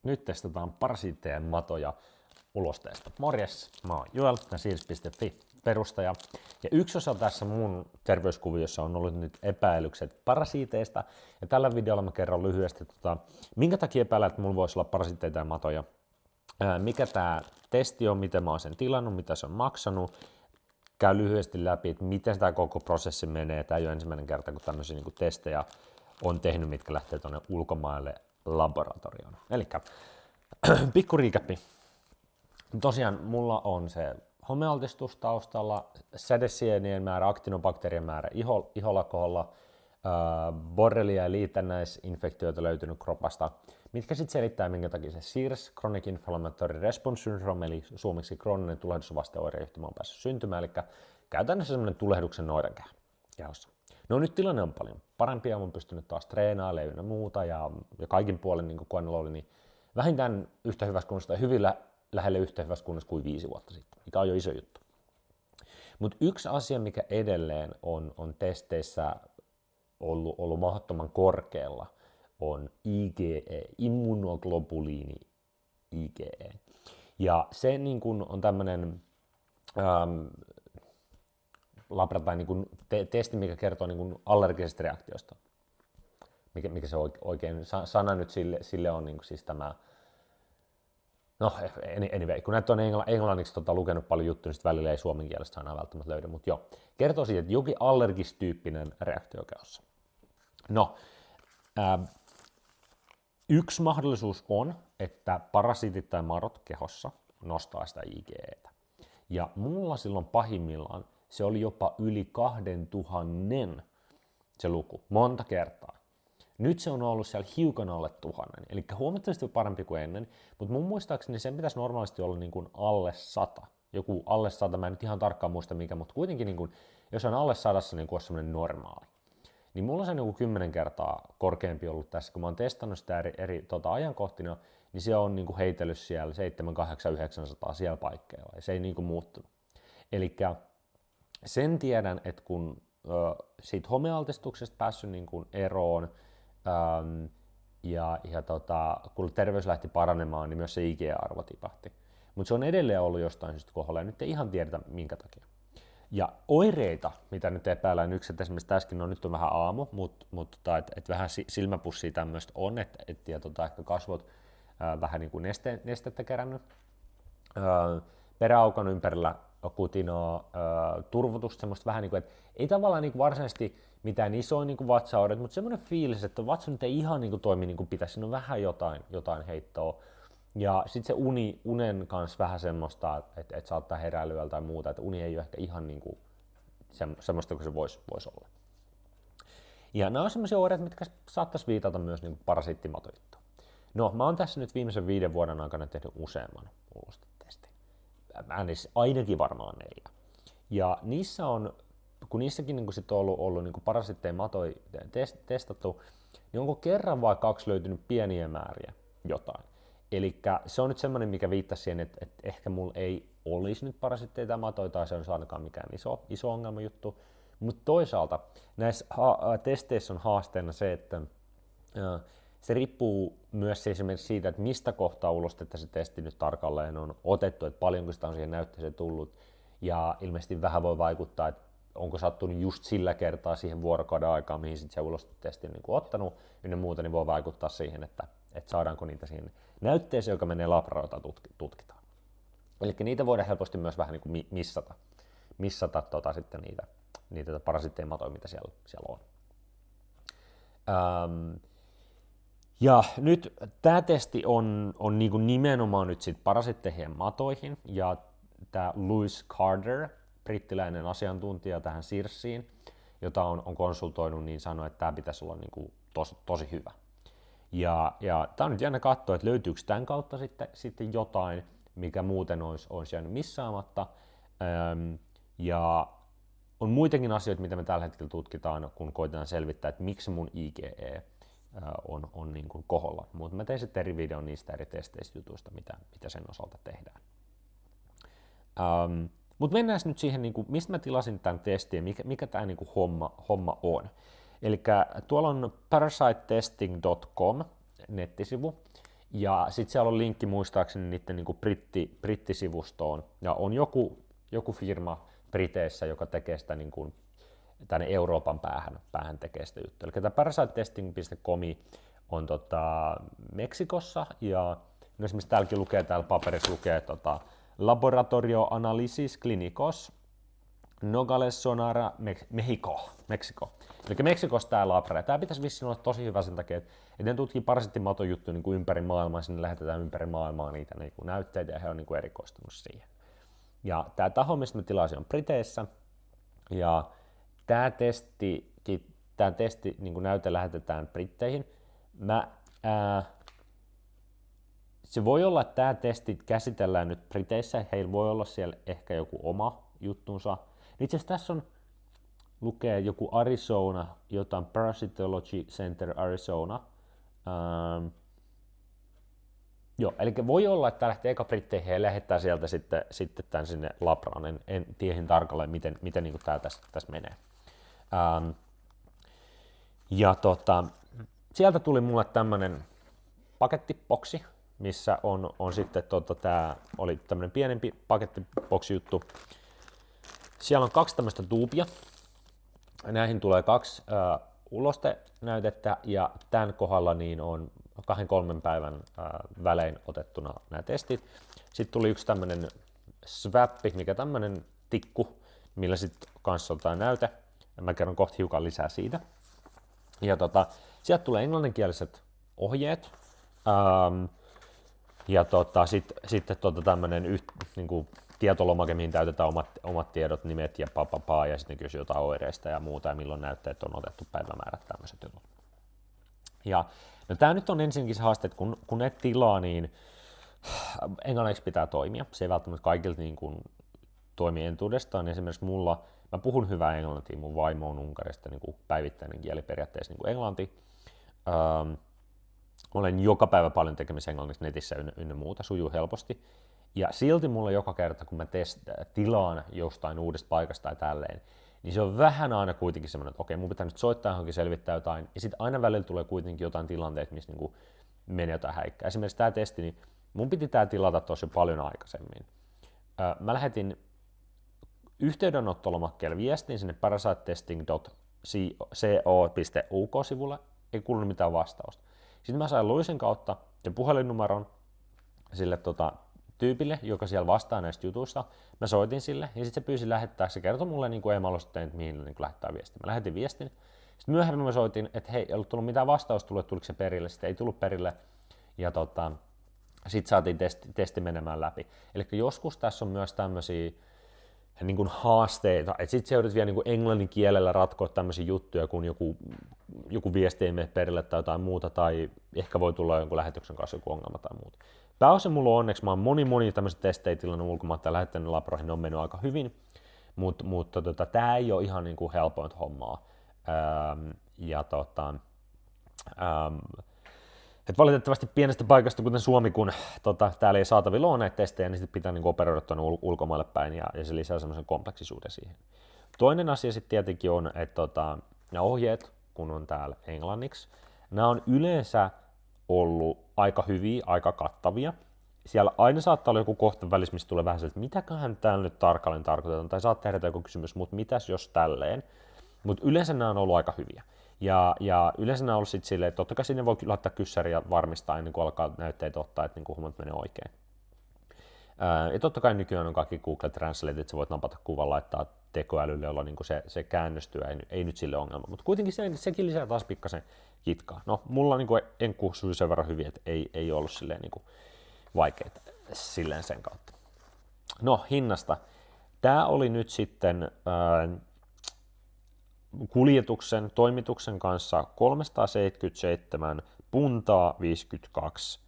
Nyt testataan parasiitteja matoja ulosteesta. Morjes, mä oon Joel, Seeds.fi perustaja. Ja yksi osa tässä mun terveyskuviossa on ollut nyt epäilykset parasiiteista. Ja tällä videolla mä kerron lyhyesti, minkä takia epäilen, että mulla voisi olla parasiitteita ja matoja. Mikä tää testi on, miten mä oon sen tilannut, mitä se on maksanut. Käy lyhyesti läpi, että miten tämä koko prosessi menee. Tämä ei ole ensimmäinen kerta, kun tämmöisiä niin testejä on tehnyt, mitkä lähtee tuonne ulkomaille laboratorioon. Eli pikku riikäppi. Tosiaan mulla on se homealtistus taustalla, sädesienien määrä, aktinobakteerien määrä iholakoholla, borrelia ja liitännäisinfektioita löytynyt kropasta, mitkä sitten selittää, minkä takia se CIRS, Chronic Inflammatory Response Syndrome, eli suomeksi krooninen tulehdusvasteoireyhtymä on päässyt syntymään, eli käytännössä semmoinen tulehduksen noidankehä kehossa. No nyt tilanne on paljon parempi ja olen pystynyt taas treenailemaan ja muuta ja kaikin puolin niin kun oli niin vähintään yhtä hyvässä kunnossa tai hyvin lähelle yhtä hyvässä kunnossa kuin 5 vuotta sitten, mikä on jo iso juttu. Mutta yksi asia, mikä edelleen on testeissä ollut mahdottoman korkealla, on IgE, immunoglobuliini IgE. Ja se niin kun on tämmöinen tai niin testi, mikä kertoo niin allergisesta reaktiosta. Mikä se oikein sana nyt sille on niin siis tämä. No anyway, kun näitä on englanniksi lukenut paljon juttuja, niin välillä ei suomen kielestä aina välttämättä löydä, mutta joo. Kertoo siitä, että jokin allergistyyppinen reaktio kehossa. No, yksi mahdollisuus on, että parasiitit tai madot kehossa nostaa sitä IgEtä. Ja mulla silloin pahimmillaan se oli jopa yli 2000 se luku, monta kertaa. Nyt se on ollut siellä hiukan alle 1000, eli huomattavasti parempi kuin ennen, mutta mun muistaakseni sen pitäisi normaalisti olla niin kuin alle 100. Joku alle 100, mä en nyt ihan tarkkaan muista mikä, mutta kuitenkin niin kuin, jos on alle 100, niin kuin on semmoinen normaali. Niin mulla on se niin kuin 10 kertaa korkeampi ollut tässä, kun mä oon testannut sitä eri ajankohtina, niin se on niin kuin heitellyt siellä 7, 8, 900 siellä paikkeilla, ja se ei niin kuin muuttunut. Elikkä sen tiedän, että kun siitä homealtistuksesta päässyt niin kuin eroon kun terveys lähti paranemaan, niin myös se IgE-arvo tipahti. Mutta se on edelleen ollut jostain syystä kohdalla ja nyt ei ihan tiedetä minkä takia. Ja oireita, mitä nyt epäillään, yksi, että esimerkiksi tässäkin nyt on vähän aamu, mutta et vähän silmäpussia tämmöistä on, ja ehkä kasvot vähän niin kuin nestettä kerännyt, peräaukan ympärillä kutinaa, turvotusta, semmoista vähän niin kuin, että ei tavallaan niin kuin varsinaisesti mitään isoa niin kuin vatsaoireita, mutta semmoinen fiilis, että vatsa nyt ei ihan niin kuin toimi niin kuin pitäisi, siinä on vähän jotain heittoa. Ja sitten se unen kanssa vähän semmoista, että saattaa heräilyä tai muuta, että uni ei ole ehkä ihan niin kuin semmoista kuin se voisi olla. Ja nämä on semmoisia oireita, mitkä saattaisi viitata myös niin kuin parasiittimatoittoon. No, mä oon tässä nyt viimeisen 5 vuoden aikana tehnyt useamman ulostetestin. Ainakin varmaan 4. Ja niissä on, kun niissäkin niin sit on ollut niin parasiitteja matoja testattu, niin onko kerran vai 2 löytynyt pieniä määriä jotain. Eli se on nyt semmoinen, mikä viittasi siihen, että ehkä mulla ei olisi nyt parasiitteja tai matoja, tai se on ainakaan mikään iso ongelma juttu. Mutta toisaalta näissä testeissä on haasteena se, että se riippuu myös esimerkiksi siitä, että mistä kohtaa ulostetta se testi nyt tarkalleen on otettu, että paljonko sitä on siihen näytteeseen tullut, ja ilmeisesti vähän voi vaikuttaa, että onko sattunut just sillä kertaa siihen vuorokauden aikaan, mihin sit se ulostetesti on niin kuin ottanut, ja muuta, niin voi vaikuttaa siihen, että saadaanko niitä siihen näytteeseen, joka menee labraan, tutkitaan. Eli niitä voidaan helposti myös vähän niin kuin missata sitten niitä parasiitteja matoja, mitä siellä on. Ja nyt tämä testi on niin kuin nimenomaan nyt sit parasiitteihin ja matoihin, ja tämä Louis Carter, brittiläinen asiantuntija tähän CIRSiin, jota on konsultoinut, niin sanoi, että tämä pitäisi olla niin kuin tosi hyvä. Ja tämä on nyt jännä katsoa, että löytyykö tämän kautta sitten jotain, mikä muuten olisi jäänyt missaamatta. Ja on muitakin asioita, mitä me tällä hetkellä tutkitaan, kun koitetaan selvittää, että miksi mun IgE on niin kuin koholla. Mutta mä tein sitten eri videon niistä eri testeistä jutuista, mitä sen osalta tehdään. Mutta mennään nyt siihen, niin kuin, mistä mä tilasin tämän testin ja mikä tämä niin kuin homma on. Eli tuolla on parasitetesting.com nettisivu, Ja sitten siellä on linkki muistaakseni niiden niin kuin brittisivustoon, ja on joku firma Briteissä, joka tekee sitä niin kuin tänne Euroopan päähän tekee sitä juttua. Eli tämä parasitetesting.com on Meksikossa, ja no esimerkiksi täällä paperissa lukee Laboratorio Analysis Clinicos Nogales Sonora, Meksiko. Eli Meksikossa tämä labra, ja tämä pitäisi vissiin olla tosi hyvä sen takia, että ne tutkii parasittimatojuttuja niin kuin ympäri maailmaa, sinne lähetetään ympäri maailmaa niitä niin kuin näytteitä, ja he on niin kuin erikoistunut siihen. Ja tämä taho, mistä mä tilasin, on Briteissä, ja tämä testi niin kuin näyte lähetetään Britteihin. Se voi olla, että tämä testi käsitellään nyt Briteissä, heillä voi olla siellä ehkä joku oma juttunsa. Itse asiassa tässä lukee joku Arizona, jotain Parasitology Center Arizona. Joo, eli voi olla, että tämä lähtee eka Britteihin ja lähettää sieltä sitten tämän sinne labraan. En tiedä tarkalleen, miten niin tämä tässä menee. Sieltä tuli mulle tämmöinen pakettiboksi, missä on sitten, tämä oli tämmöinen pienempi pakettiboksi-juttu. Siellä on 2 tämmöistä tuupia. Näihin tulee 2 ulostenäytettä, ja tämän kohdalla niin on 2-3 päivän välein otettuna nämä testit. Sitten tuli yksi tämmöinen swappi, mikä tämmöinen tikku, millä sitten kanssa otetaan näyte. Mä kerron kohta hiukan lisää siitä. Ja sieltä tulee englanninkieliset ohjeet. Sitten tämmöinen niin tietolomake, mihin täytetään omat tiedot, nimet ja ja sitten kysyy jotain oireista ja muuta, ja milloin näytteet on otettu, päivämäärät, tämmöiset jutut. Ja no tämä nyt on ensinnäkin se haaste, että kun et tilaa, niin englanniksi pitää toimia. Se ei välttämättä kaikilta niin kuin toimi entuudestaan. Esimerkiksi mä puhun hyvää englantia, mun vaimo on Unkarista, niin kuin päivittäinen kieli periaatteessa niin kuin englanti. Olen joka päivä paljon tekemisissä englanniksi netissä ynnä muuta, sujuu helposti. Ja silti mulla joka kerta, kun mä tilaan jostain uudesta paikasta tai tälleen, niin se on vähän aina kuitenkin semmoinen, että okei, mun pitää nyt soittaa johonkin, selvittää jotain, ja sitten aina välillä tulee kuitenkin jotain tilanteita, missä niinku menee jotain häikkää. Esimerkiksi tämä testi, niin mun piti tää tilata tosi paljon aikaisemmin. Mä lähetin yhteydenottolomakkeelle viestin sinne parasitetesting.co.uk-sivulle, ei kuulunut mitään vastausta. Sitten mä sain Luisen kautta sen puhelinnumeron sille tyypille, joka siellä vastaa näistä jutuista. Mä soitin sille, ja sitten se pyysi lähettää, se kertoi mulle niin emailosteen, että mihin niin lähettää viestin. Mä lähetin viestin. Sitten myöhemmin mä soitin, että hei, ei ollut tullut mitään vastausta, tuliko se perille, sitten ei tullut perille, ja sitten saatiin testi menemään läpi. Eli joskus tässä on myös tämmöisiä niin kuin haasteita, että sitten se joudut vielä niin kuin englannin kielellä ratkoa tämmöisiä juttuja, kun joku viesti ei mene perille tai jotain muuta, tai ehkä voi tulla jonkun lähetyksen kanssa joku ongelma tai muuta. Pääosin mulla on onneksi, mä oon moni tämmöiset testejä tilannut ulkomailta ja lähettänyt labroihin, ne on mennyt aika hyvin, mutta tää ei ole ihan niin kuin helpointa hommaa. Et valitettavasti pienestä paikasta, kuten Suomi, kun täällä ei saatavilla ole näitä testejä, niin sitten pitää niin operoida tuonne ulkomaille päin, ja se lisää semmoisen kompleksisuuden siihen. Toinen asia sitten tietenkin on, että nämä ohjeet, kun on täällä englanniksi, nämä on yleensä ollut aika hyviä, aika kattavia. Siellä aina saattaa olla joku kohta välissä, missä tulee vähän se, että mitäköhän täällä nyt tarkalleen tarkoitetaan, tai saattaa herätä joku kysymys, mutta mitäs jos tälleen. Mutta yleensä nämä on ollut aika hyviä. Ja yleensä nämä on ollut sitten silleen, että totta kai sinne voi laittaa kyssäriä ja varmistaa ennen kuin alkaa näytteitä ottaa, että niin hommat menee oikein. Ja totta kai nykyään on kaikki Google Translate, että sä voit napata kuvan, laittaa tekoälylle, jolla niin se käännystyy, ei nyt sille ongelma. Mutta kuitenkin sekin lisää taas pikkasen kitkaa. No, mulla niin enkku sujui sen verran hyvin, että ei ollut silleen niin vaikeita silleen sen kautta. No, hinnasta. Tää oli nyt sitten kuljetuksen, toimituksen kanssa 377 puntaa 52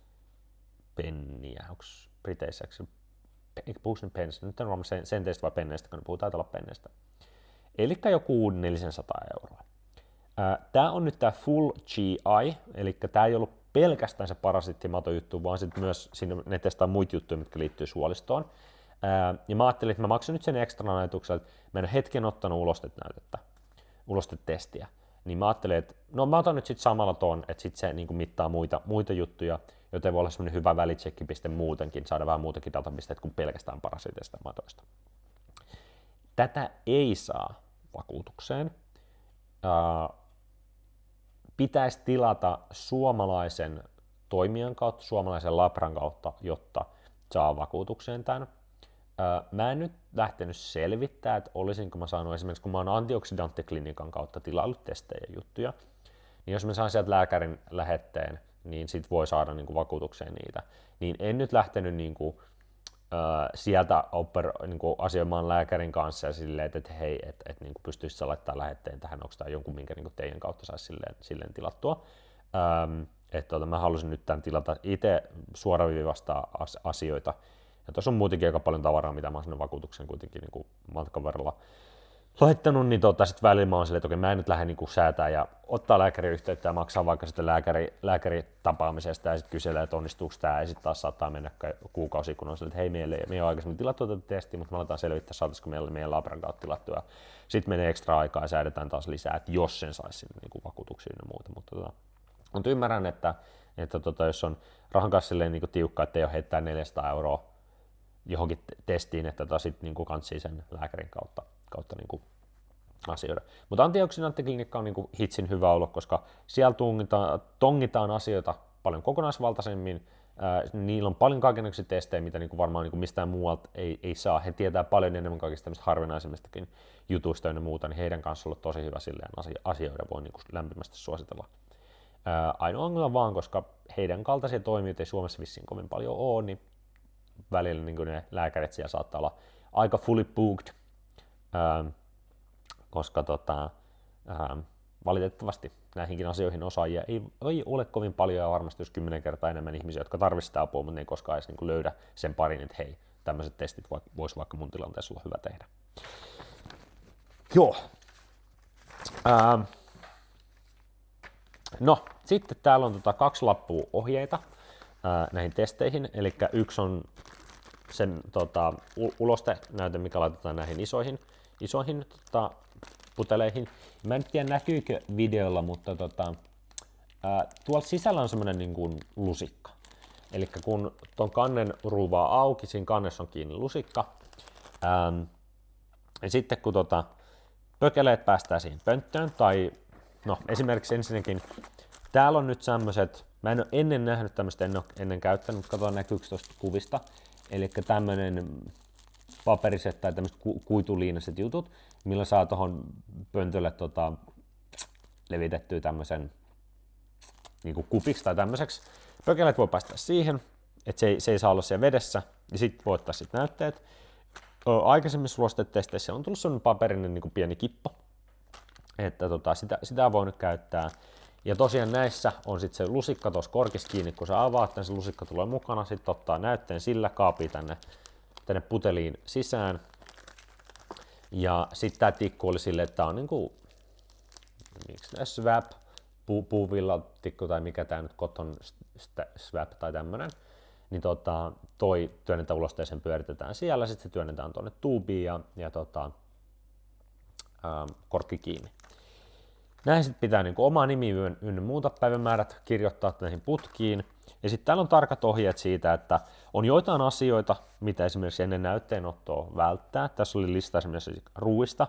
penniä. Onko Briteissä? Eikö puhuisi nyt penneistä? Nyt en varmaan senteistä vai penneistä, kun puhutaan täällä penneistä. Eli joku 400 euroa. Tämä on nyt tämä Full GI, eli tämä ei ollut pelkästään se parasittimatojuttu, vaan sitten myös ne testaa muita juttuja, mitkä liittyy suolistoon. Ja mä ajattelin, että mä maksan nyt sen ekstra ajatuksella, että mä en ole hetken ottanut ulostetestiä. Niin mä ajattelin, että no mä otan nyt sitten samalla ton, että sitten se niin mittaa muita juttuja. joten voi olla semmoinen hyvä välitsekkipiste muutenkin, saada vähän muutakin datapisteet kuin pelkästään parasiteista matoista. Tätä ei saa vakuutukseen. Pitäisi tilata suomalaisen toimijan kautta, suomalaisen labran kautta, jotta saa vakuutukseen tämän. Mä en nyt lähtenyt selvittämään, että olisinko mä saanut esimerkiksi, kun mä oon antioksidanttiklinikan kautta tilaillut testejä ja juttuja, niin jos mä saan sieltä lääkärin lähetteen, niin sit voi saada niin kuin vakuutukseen niitä. Niin en nyt lähtenyt niin kuin, sieltä niin kuin asioimaan lääkärin kanssa ja silleen, että hei, että niin kuin pystyisi laittaa lähetteen tähän, onko tämä jonkun, minkä niin kuin teidän kautta saisi silleen tilattua. Mä halusin nyt tämän tilata itse suoraviivastaa asioita. Ja tuossa on muutenkin aika paljon tavaraa, mitä mä oon sinne vakuutuksen kuitenkin niin kuin matkan varrella laittanut, niin sitten välillä mä oon silleen, että okei, mä en nyt lähde niin kuin säätää ja ottaa lääkäriyhteyttä ja maksaa vaikka sitten lääkäritapaamisesta ja sitten kyselee, että onnistuuko tämä, ja sitten taas saattaa mennä kuukausi, kun on silleen, että hei, me ei ole aikaisemmin tilattu tätä testiä, mutta me aletaan selvittää, saataisiko meidän labran kautta tilattua. Sitten menee ekstra aikaa ja säädetään taas lisää, että jos sen saisi sinne niin vakuutuksiin ja muuta. Mutta ymmärrän, että jos on rahan kanssa silleen niin tiukka, että ei ole heittää 400 € johonkin testiin, että sitten niin kantsii sen lääkärin kautta niin asioida. Mutta antioksidanttiklinikka on niin hitsin hyvä ollut, koska siellä tongitaan asioita paljon kokonaisvaltaisemmin. Niillä on paljon kaikenlaisia testejä, mitä niin varmaan niin mistään muualta ei saa. He tietää paljon enemmän kaikista tämmöistä harvinaisemmistakin jutuista ja muuta, niin heidän kanssa on ollut tosi hyvä silleen asioida, voi niin lämpimästi suositella. Ainoa ongelma vaan, koska heidän kaltaisia toimijoita ei Suomessa vissiin kovin paljon ole, niin välillä niin ne lääkärit siellä saattaa olla aika fully booked, koska valitettavasti näihinkin asioihin osaajia ei ole kovin paljon ja varmasti jos 10 kertaa enemmän ihmisiä, jotka tarvitsevat sitä apua, mutta ne ei koskaan edes niin löydä sen parin, että hei, tämmöiset testit voisi vaikka mun tilanteessa olla hyvä tehdä. Joo. No, sitten täällä on 2 lappua ohjeita näihin testeihin, eli yksi on sen ulostenäyte, mikä laitetaan näihin isoihin puteleihin. Mä en tiedä näkyykö videolla, mutta tuolla sisällä on semmoinen niin kuin lusikka. Eli kun tuon kannen ruuvaa auki, siinä kannessa on kiinni lusikka. Ja sitten kun pökeleet päästään siihen pönttöön, tai no esimerkiksi ensinnäkin, täällä on nyt semmoiset, mä en ole ennen nähnyt tämmöistä, en ole ennen käyttänyt, mutta katsotaan näkyykö tuosta kuvista. Eli tämmöinen paperiset tai tämmöiset kuituliinaiset jutut, millä saa tuohon pöntölle levitettyä tämmöisen niin kupiksi tai tämmöiseksi. Pökeleet voi päästä siihen, että se ei saa olla siellä vedessä, ja sitten voi ottaa sit näytteet. Aikaisemmissa ulostetesteissä on tullut sellainen paperinen niin pieni kippo, että sitä voi nyt käyttää. Ja tosiaan näissä on sitten se lusikka tuossa korkissa kiinni, kun sä avaat, niin se lusikka tulee mukana, sitten ottaa näytteen sillä, kaapii tänne puteliin sisään. Ja sitten tämä tikku oli silleen, että tämä on niinku, miksi tämä swap, puuvillatikku tai mikä tämä nyt, cotton swap tai tämmönen. Niin toi työnnetään ulosteeseen, pyöritetään siellä, sitten se työnnetään tuonne tuubiin ja korkki kiinni. Näihin sitten pitää niin oma nimi ynnä muuta päivämäärät kirjoittaa näihin putkiin. Ja sitten täällä on tarkat ohjeet siitä, että on joitain asioita, mitä esimerkiksi ennen näytteenottoa välttää. Tässä oli lista esimerkiksi ruuista.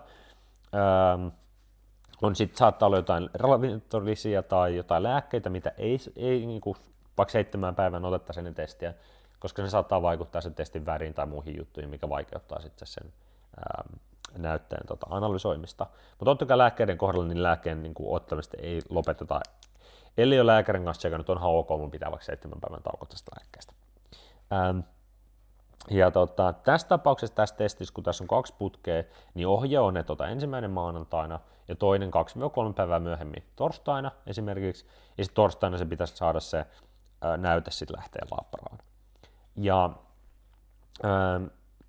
Saattaa olla jotain ravintolisia tai jotain lääkkeitä, mitä ei niin kuin, vaikka 7 päivän otettaisiin ennen testiä, koska se saattaa vaikuttaa sen testin väriin tai muihin juttuihin, mikä vaikeuttaa sitten sen näytteen analysoimista. Mutta totta kai lääkkeiden kohdalla niin lääkkeen niin ottamista ei lopeteta. Eli ole lääkärin kanssa tsekannut, onhan ok, mun pitää vaikka 7 päivän tauko tästä lääkkeestä. Tässä tapauksessa tässä testissä, kun tässä on 2 putkea, niin ohje on, että ensimmäinen maanantaina ja toinen 2-3 päivää myöhemmin torstaina esimerkiksi, ja sitten torstaina se pitäisi saada se näyte sitten lähteä labraan. Ja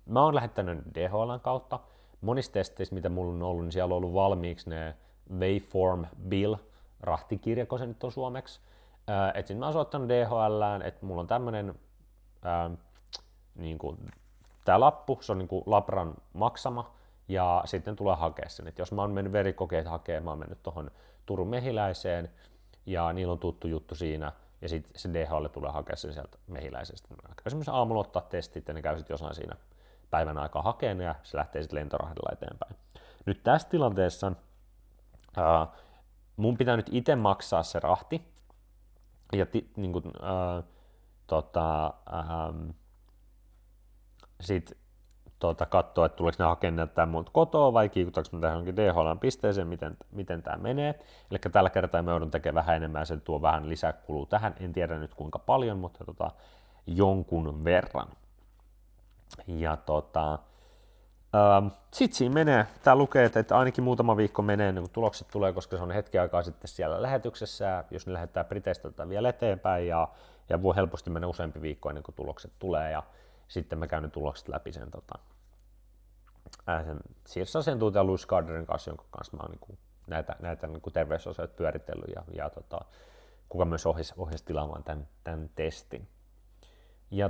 mä oon lähettänyt DHL:n kautta. Monissa testeissä, mitä mulla on ollut, niin siellä on ollut valmiiksi ne Waveform Bill rahtikirja, kun se nyt on suomeksi. Sitten mä oon soittanut DHL:ään, että mulla on tämmönen tää lappu, se on niinku labran maksama, ja sitten tulee hakea sen. Et jos mä oon mennyt verikokeet hakemaan, mä oon mennyt tuohon Turun Mehiläiseen, ja niillä on tuttu juttu siinä, ja sitten se DHL tulee hakea sen sieltä Mehiläisestä. Käy semmoisen aamulla ottaa testit, ja ne käy sitten jossain siinä päivän aikaa hakemaan, ja se lähtee sitten lentorahdilla eteenpäin. Nyt tässä tilanteessa mun pitää nyt itse maksaa se rahti, ja sitten katsoa, että tuleeko ne hakemaan tämän multa kotoa vai kiikutaanko me tähän johonkin DHL-pisteeseen, miten tämä menee. Eli tällä kertaa me joudun tekemään vähän enemmän, se tuo vähän lisäkulua tähän, en tiedä nyt kuinka paljon, mutta jonkun verran. Ja sitten siinä menee, tämä lukee, että ainakin muutama viikko menee, niin kun tulokset tulee, koska se on hetki aikaa sitten siellä lähetyksessä, jos ne lähettää Briteistä vielä eteenpäin, ja voi helposti mennä useampi viikko ennen kuin tulokset tulee, ja sitten mä käyn ne tulokset läpi sen siirtoasiantuntija Louis Gardnerin kanssa, jonka kanssa mä oon näitä terveysasioita pyöritellyt, ja kuka myös ohjasi tilaamaan tämän testin. Ja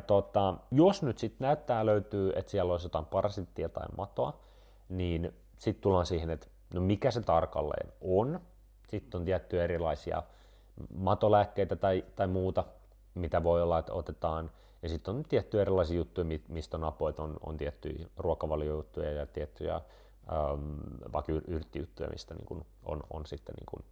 jos nyt sitten näyttää löytyy, että siellä olisi jotain parasittia tai matoa, niin sitten tullaan siihen, että no mikä se tarkalleen on. Sitten on tiettyjä erilaisia matolääkkeitä tai muuta, mitä voi olla, että otetaan. Ja sitten on tiettyjä erilaisia juttuja, mistä on apua, että on tiettyjä ruokavaliojuttuja ja tiettyjä vaikka yrttijuttuja, mistä niin kun on sitten niin kun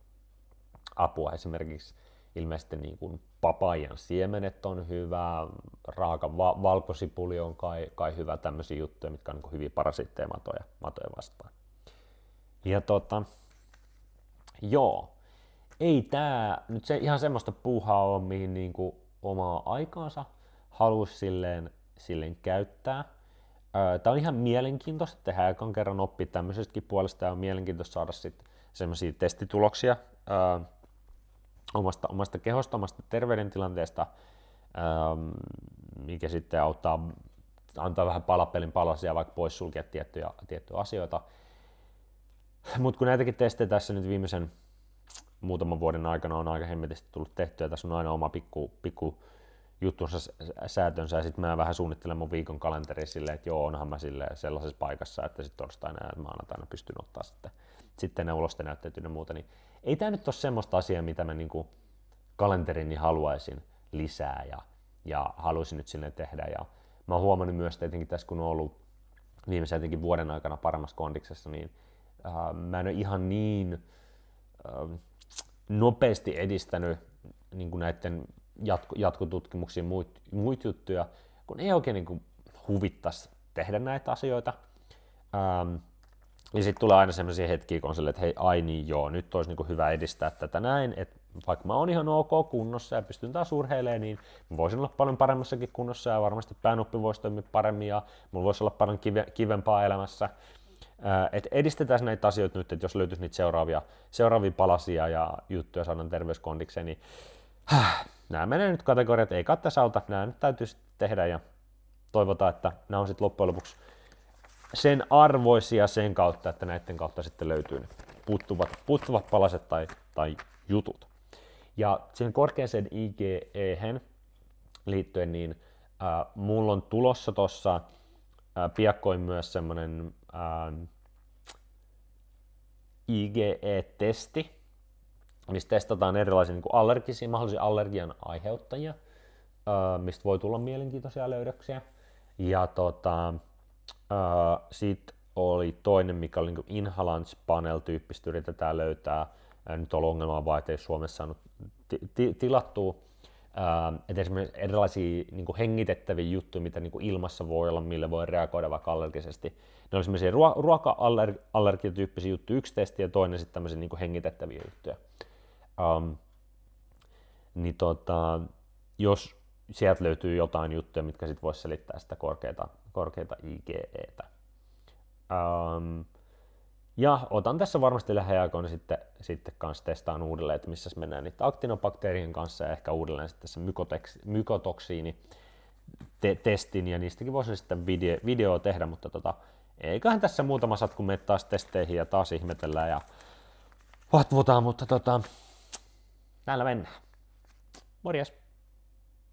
apua. Esimerkiksi ilmeisesti niin kun papajan siemenet on hyvä, raaka valkosipuli on kai hyvä, tämmöisiä juttuja, mitkä on niin kun hyviä parasitteja matoja vastaan. Ja joo, ei tää nyt ihan semmoista puuhaa ole, mihin niin kun omaa aikaansa haluaisi silleen käyttää. Tämä on ihan mielenkiintoista, että tehdään ekan kerran oppia tämmöisestäkin puolesta, ja on mielenkiintoista saada sitten semmoisia testituloksia omasta kehosta, omasta terveydentilanteesta, mikä sitten antaa vähän palapelin palasia, vaikka poissulkea tiettyjä asioita. Mutta kun näitäkin testejä tässä nyt viimeisen muutaman vuoden aikana on aika hemmetisti tullut tehtyä, tässä on aina oma pikku juttunsa säätönsä, ja sitten mä vähän suunnittelen mun viikon kalenteri silleen, että joo, onhan mä sellaisessa paikassa, että sitten torstaina ja maanantaina pystyn ottaa sitten ne ulostenäytteet ja muuta, niin ei tää nyt ole semmoista asiaa, mitä mä niinku kalenterini haluaisin lisää ja haluaisin nyt sinne tehdä, ja mä oon huomannut myös, että etenkin tässä kun on ollut viimeisen jotenkin vuoden aikana paremmassa kondiksessa, niin mä en ole ihan niin nopeasti edistänyt niin kuin näiden jatkotutkimuksia muita juttuja, kun ei oikein niin huvittaisi tehdä näitä asioita. Ja sitten tulee aina sellaisia hetkiä, kun on silleen, että hei, ai niin joo, nyt olisi niin hyvä edistää tätä näin, että vaikka mä oon ihan ok kunnossa ja pystyn taas urheilemaan, niin mä voisin olla paljon paremmassakin kunnossa ja varmasti päänuppi voisi toimia paremmin ja mulla voisi olla paljon kivempaa elämässä. Että edistetään näitä asioita nyt, että jos löytyisi niitä seuraavia palasia ja juttuja saadaan terveyskondikseen, niin nämä menee nyt kategoriat, ei tässä auta, nämä nyt täytyy tehdä ja toivotaan, että nämä on sitten loppujen lopuksi sen arvoisia sen kautta, että näiden kautta sitten löytyy ne puuttuvat palaset tai jutut. Ja siihen korkeaseen IgE:hen liittyen, niin mulla on tulossa tuossa piakkoin myös semmoinen IgE-testi, missä testataan erilaisia niin kuin mahdollisia allergian aiheuttajia, mistä voi tulla mielenkiintoisia löydöksiä. Ja sitten oli toinen, mikä oli niin Inhalants Panel-tyyppistä, yritetään löytää. Nyt on ollut ongelmaa vaan, että ei Suomessa saanut tilattua. Että esimerkiksi erilaisia niin kuin hengitettäviä juttuja, mitä niin kuin ilmassa voi olla, mille voi reagoida vaikka allergisesti. Ne oli sellaisia ruoka-allergiatyyppisiä juttuja, yksi testi ja toinen sitten tämmöisiä niin kuin hengitettäviä juttuja. Niin jos sieltä löytyy jotain juttuja, mitkä sitten voisi selittää sitä korkeata IgEtä. Ja otan tässä varmasti lähiaikoina sitten kanssa testaan uudelleen, että missä mennään niitä aktinobakteerien kanssa ja ehkä uudelleen sitten se mykotoksiini-testin ja niistäkin voisi sitten video tehdä, mutta eiköhän tässä muutama satku mene taas testeihin ja taas ihmetellään ja vatvutaan, mutta näillä mennään. Morjes!